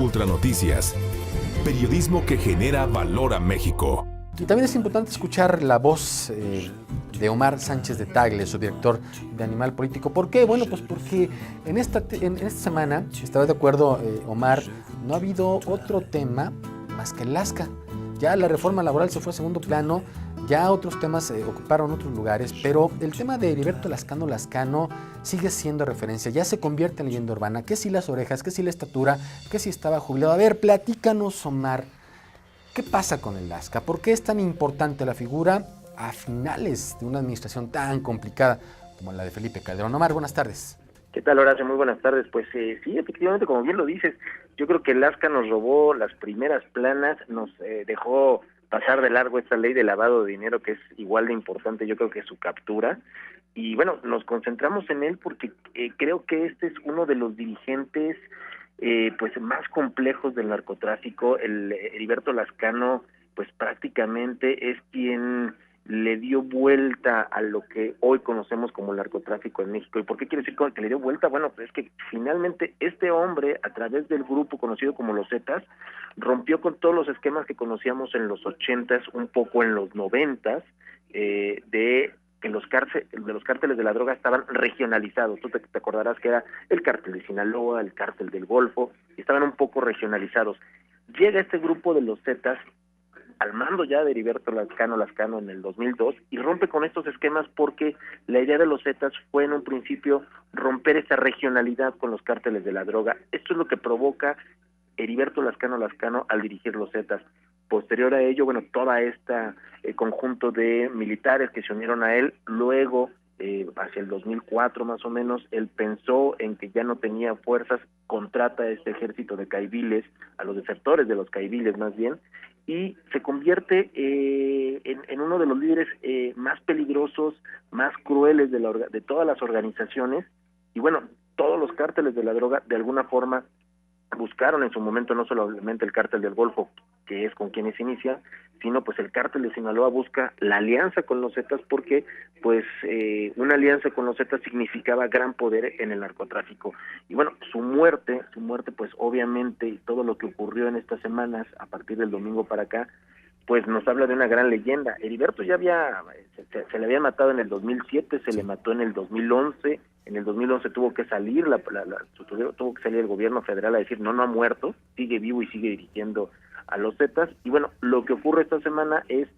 Ultranoticias. Periodismo que genera valor a México. Y también es importante escuchar la voz de Omar Sánchez de Tagle, su director de Animal Político. ¿Por qué? Bueno, pues porque en esta semana, si estará de acuerdo, Omar, no ha habido otro tema más que el LAZCA. Ya la reforma laboral se fue a segundo plano, ya otros temas ocuparon otros lugares, pero el tema de Heriberto Lascano sigue siendo referencia, ya se convierte en leyenda urbana. ¿Qué si las orejas? ¿Qué si la estatura? ¿Qué si estaba jubilado? A ver, platícanos, Omar. ¿Qué pasa con el LAZCA? ¿Por qué es tan importante la figura a finales de una administración tan complicada como la de Felipe Calderón? Omar, buenas tardes. ¿Qué tal, Horacio? Muy buenas tardes. Pues sí, efectivamente, como bien lo dices, yo creo que el LAZCA nos robó las primeras planas, nos dejó pasar de largo esta ley de lavado de dinero, que es igual de importante, yo creo que su captura. Y bueno, nos concentramos en él porque creo que este es uno de los dirigentes pues más complejos del narcotráfico. El Heriberto Lascano pues prácticamente es quien le dio vuelta a lo que hoy conocemos como el narcotráfico en México. ¿Y por qué quiero decir que le dio vuelta? Bueno, pues es que finalmente este hombre, a través del grupo conocido como los Zetas, rompió con todos los esquemas que conocíamos en los 80s, un poco en los 90s, de que los cárteles de la droga estaban regionalizados. Tú te acordarás que era el cártel de Sinaloa, el cártel del Golfo, y estaban un poco regionalizados. Llega este grupo de los Zetas al mando ya de Heriberto Lascano en el 2002 y rompe con estos esquemas porque la idea de los Zetas fue en un principio romper esa regionalidad con los cárteles de la droga. Esto es lo que provoca Heriberto Lascano al dirigir los Zetas. Posterior a ello, bueno, toda esta conjunto de militares que se unieron a él, luego hacia el 2004 más o menos, él pensó en que ya no tenía fuerzas, contrata a este ejército de caiviles, a los desertores de los caiviles más bien, y se convierte en uno de los líderes más peligrosos, más crueles de todas las organizaciones. Y bueno, todos los cárteles de la droga de alguna forma buscaron en su momento no solamente el cártel del Golfo, que es con quienes inicia, sino pues el cártel de Sinaloa busca la alianza con los Zetas porque pues una alianza con los Zetas significaba gran poder en el narcotráfico. Y bueno, su muerte pues obviamente, y todo lo que ocurrió en estas semanas a partir del domingo para acá, pues nos habla de una gran leyenda. Heriberto ya se le había matado en el 2007, se le mató en el 2011, en el 2011 tuvo que salir tuvo que salir el gobierno federal a decir no ha muerto, sigue vivo y sigue dirigiendo a los Zetas. Y bueno, lo que ocurre esta semana es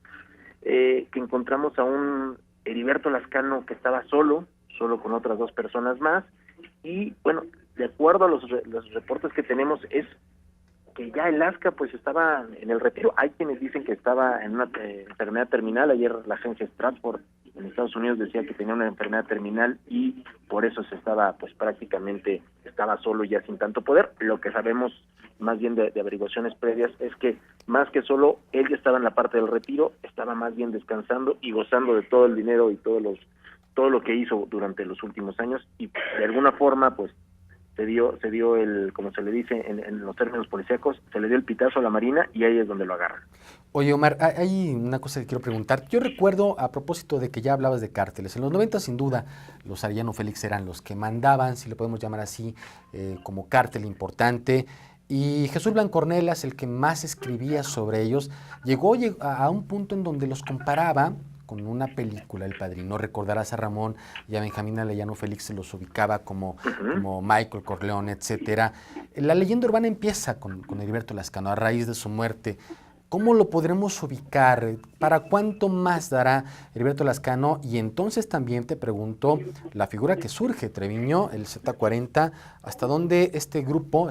que encontramos a un Heriberto Lascano que estaba solo con otras dos personas más, y bueno, de acuerdo a los reportes que tenemos es que ya el LAZCA pues estaba en el retiro. Hay quienes dicen que estaba en una enfermedad terminal. Ayer la agencia Stratford en Estados Unidos decía que tenía una enfermedad terminal y por eso pues prácticamente estaba solo ya sin tanto poder. Lo que sabemos más bien de averiguaciones previas es que más que solo, él ya estaba en la parte del retiro, estaba más bien descansando y gozando de todo el dinero y todo lo que hizo durante los últimos años, y de alguna forma pues se dio el, como se le dice en los términos policíacos, se le dio el pitazo a la Marina y ahí es donde lo agarran. Oye, Omar, hay una cosa que quiero preguntar. Yo recuerdo, a propósito de que ya hablabas de cárteles, en los 90 sin duda los Arellano Félix eran los que mandaban, si lo podemos llamar así, como cártel importante, y Jesús Blancornelas, el que más escribía sobre ellos, llegó a un punto en donde los comparaba con una película, El Padrino. Recordarás a Ramón y a Benjamín Arellano Félix, se los ubicaba como Michael Corleone, etcétera. La leyenda urbana empieza con Heriberto Lascano a raíz de su muerte. ¿Cómo lo podremos ubicar? ¿Para cuánto más dará Heriberto Lascano? Y entonces también te pregunto, la figura que surge, Treviño, el Z40, ¿hasta dónde este grupo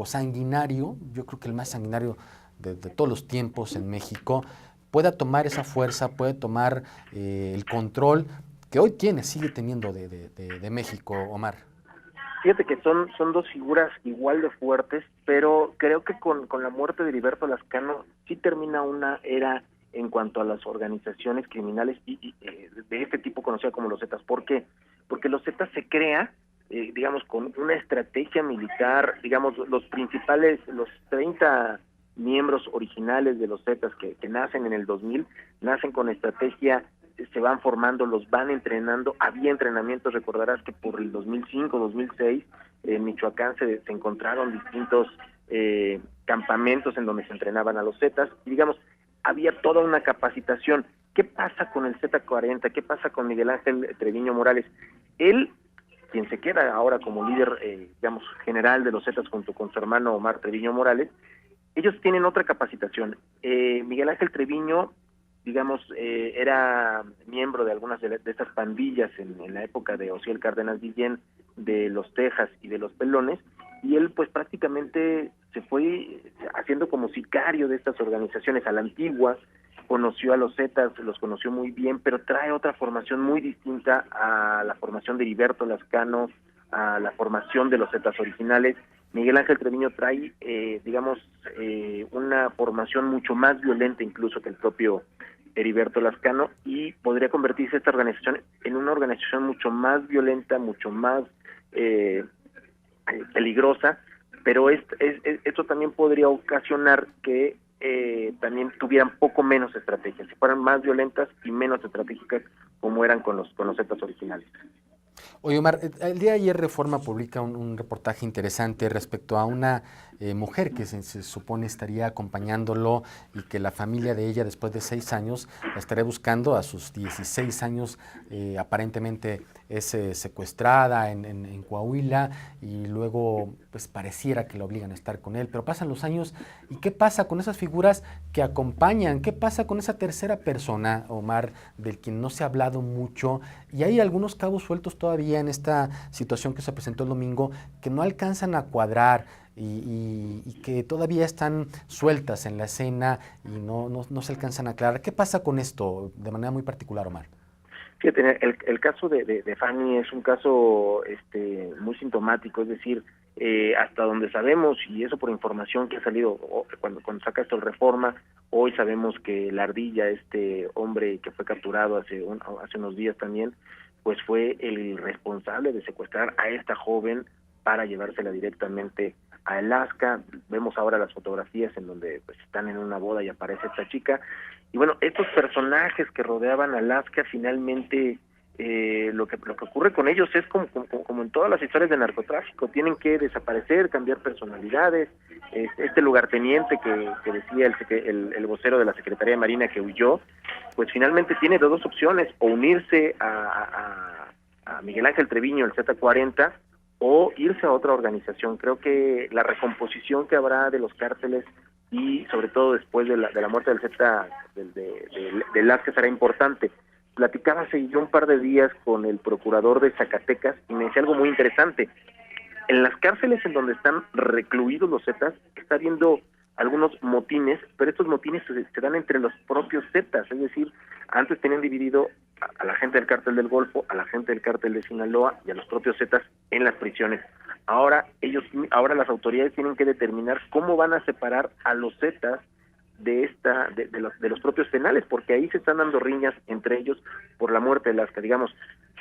sanguinario, yo creo que el más sanguinario de todos los tiempos en México, pueda tomar esa fuerza, puede tomar el control que hoy sigue teniendo de México, Omar? Fíjate que son dos figuras igual de fuertes, pero creo que con la muerte de Heriberto Lascano sí termina una era en cuanto a las organizaciones criminales y de este tipo conocida como los Zetas. ¿Por qué? Porque los Zetas se crea, digamos, con una estrategia militar, digamos, los 30 miembros originales de los Zetas que nacen en el 2000, nacen con estrategia, se van formando, los van entrenando. Había entrenamientos, recordarás que por el 2005, 2006, en Michoacán se encontraron distintos campamentos en donde se entrenaban a los Zetas, y digamos, había toda una capacitación. ¿Qué pasa con el Z40? ¿Qué pasa con Miguel Ángel Treviño Morales? Él, quien se queda ahora como líder, digamos, general de los Zetas junto con su hermano Omar Treviño Morales, ellos tienen otra capacitación. Miguel Ángel Treviño, digamos, era miembro de algunas de estas pandillas en la época de Osiel Cárdenas Guillén, de los Texas y de los Pelones, y él pues prácticamente se fue haciendo como sicario de estas organizaciones a la antigua, conoció a los Zetas, los conoció muy bien, pero trae otra formación muy distinta a la formación de Heriberto Lascano, a la formación de los Zetas originales. Miguel Ángel Treviño trae, digamos, una formación mucho más violenta incluso que el propio Heriberto Lascano, y podría convertirse esta organización en una organización mucho más violenta, mucho más peligrosa, pero esto también podría ocasionar que también tuvieran poco menos estrategias, si fueran más violentas y menos estratégicas como eran con los Zetas originales. Oye, Omar, el día de ayer Reforma publica un reportaje interesante respecto a una mujer que se supone estaría acompañándolo y que la familia de ella después de 6 años la estaría buscando. A sus 16 años aparentemente es secuestrada en Coahuila, y luego pues pareciera que la obligan a estar con él, pero pasan los años. ¿Y qué pasa con esas figuras que acompañan? ¿Qué pasa con esa tercera persona, Omar, del quien no se ha hablado mucho? Y hay algunos cabos sueltos todavía en esta situación que se presentó el domingo que no alcanzan a cuadrar y que todavía están sueltas en la escena y no se alcanzan a aclarar. ¿Qué pasa con esto de manera muy particular, Omar? Fíjate, el caso de Fanny es un caso muy sintomático, es decir, hasta donde sabemos, y eso por información que ha salido cuando saca esto el Reforma, hoy sabemos que la Ardilla, este hombre que fue capturado hace unos días también, pues fue el responsable de secuestrar a esta joven para llevársela directamente a Alaska. Vemos ahora las fotografías en donde pues están en una boda y aparece esta chica. Y bueno, estos personajes que rodeaban a Alaska, finalmente lo que ocurre con ellos es como en todas las historias de narcotráfico, tienen que desaparecer, cambiar personalidades. Este lugarteniente que decía el vocero de la Secretaría de Marina que huyó, pues finalmente tiene dos opciones: o unirse a Miguel Ángel Treviño, el Z40, o irse a otra organización. Creo que la recomposición que habrá de los cárteles, y sobre todo después de la muerte del Z de Lasca, será importante. Platicaba hace yo un par de días con el procurador de Zacatecas y me decía algo muy interesante. En las cárceles en donde están recluidos los Zetas está habiendo algunos motines, pero estos motines se dan entre los propios Zetas, es decir, antes tenían dividido a la gente del Cártel del Golfo, a la gente del Cártel de Sinaloa y a los propios Zetas en las prisiones. Ahora las autoridades tienen que determinar cómo van a separar a los Zetas de los propios penales, porque ahí se están dando riñas entre ellos por la muerte de Lasca. Digamos,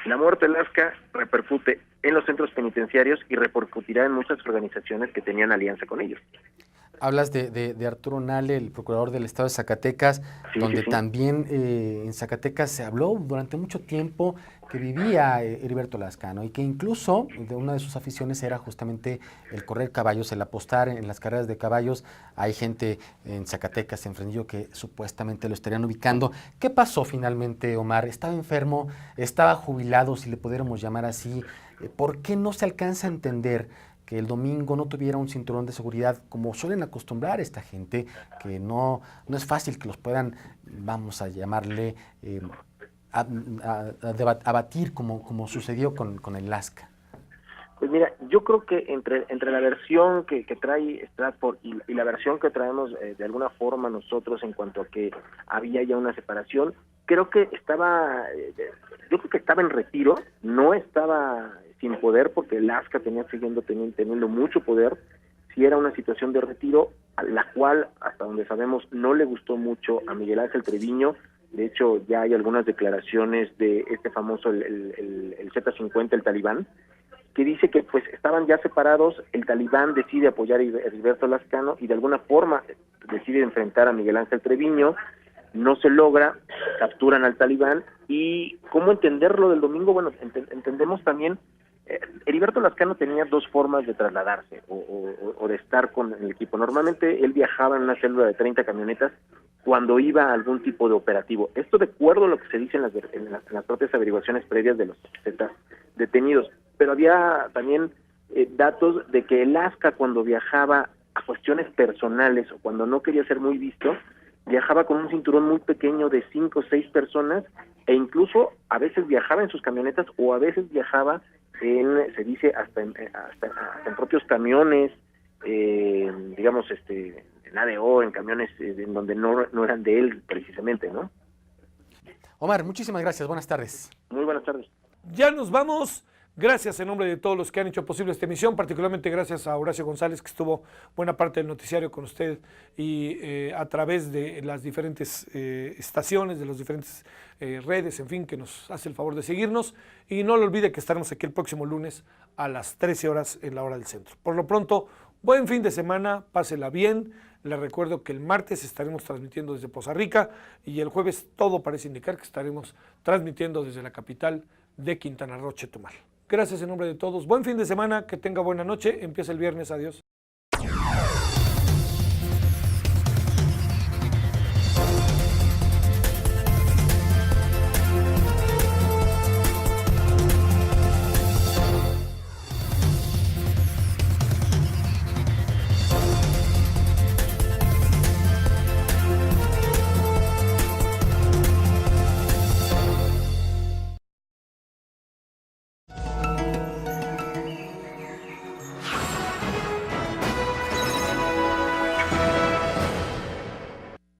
la muerte de Lasca repercute en los centros penitenciarios y repercutirá en muchas organizaciones que tenían alianza con ellos. Hablas de Arturo Nale, el procurador del estado de Zacatecas, sí, donde sí. También en Zacatecas se habló durante mucho tiempo que vivía Heriberto Lascano, y que incluso una de sus aficiones era justamente el correr caballos, el apostar en las carreras de caballos. Hay gente en Zacatecas, en Fresnillo, que supuestamente lo estarían ubicando. ¿Qué pasó finalmente, Omar? ¿Estaba enfermo? ¿Estaba jubilado, si le pudiéramos llamar así? ¿Por qué no se alcanza a entender que el domingo no tuviera un cinturón de seguridad, como suelen acostumbrar esta gente, que no es fácil que los puedan, vamos a llamarle, abatir como sucedió con el Lasca? Pues mira, yo creo que entre la versión que trae Stratford y la versión que traemos de alguna forma nosotros en cuanto a que había ya una separación, creo que estaba en retiro, no estaba sin poder, porque Lasca teniendo mucho poder. Sí era una situación de retiro, a la cual, hasta donde sabemos, no le gustó mucho a Miguel Ángel Treviño. De hecho, ya hay algunas declaraciones de este famoso, el Z50, el talibán, que dice que pues estaban ya separados, el talibán decide apoyar a Heriberto Lascano y de alguna forma decide enfrentar a Miguel Ángel Treviño. No se logra, capturan al talibán. ¿Y cómo entenderlo del domingo? Bueno, entendemos también Heriberto Lascano tenía dos formas de trasladarse o de estar con el equipo. Normalmente él viajaba en una célula de 30 camionetas cuando iba a algún tipo de operativo. Esto de acuerdo a lo que se dice en las propias averiguaciones previas de los Z detenidos. Pero había también datos de que el ASCA, cuando viajaba a cuestiones personales o cuando no quería ser muy visto, viajaba con un cinturón muy pequeño de 5 o 6 personas, e incluso a veces viajaba en sus camionetas o a veces viajaba se dice hasta en propios camiones, digamos, en ADO, en camiones en donde no eran de él precisamente, ¿no? Omar, muchísimas gracias, buenas tardes. Muy buenas tardes. Ya nos vamos. Gracias en nombre de todos los que han hecho posible esta emisión, particularmente gracias a Horacio González, que estuvo buena parte del noticiario con usted y a través de las diferentes estaciones, de las diferentes redes, en fin, que nos hace el favor de seguirnos. Y no lo olvide que estaremos aquí el próximo lunes a las 13 horas en la hora del centro. Por lo pronto, buen fin de semana, pásela bien. Les recuerdo que el martes estaremos transmitiendo desde Poza Rica y el jueves todo parece indicar que estaremos transmitiendo desde la capital de Quintana Roo, Chetumal. Gracias en nombre de todos. Buen fin de semana, que tenga buena noche. Empieza el viernes. Adiós.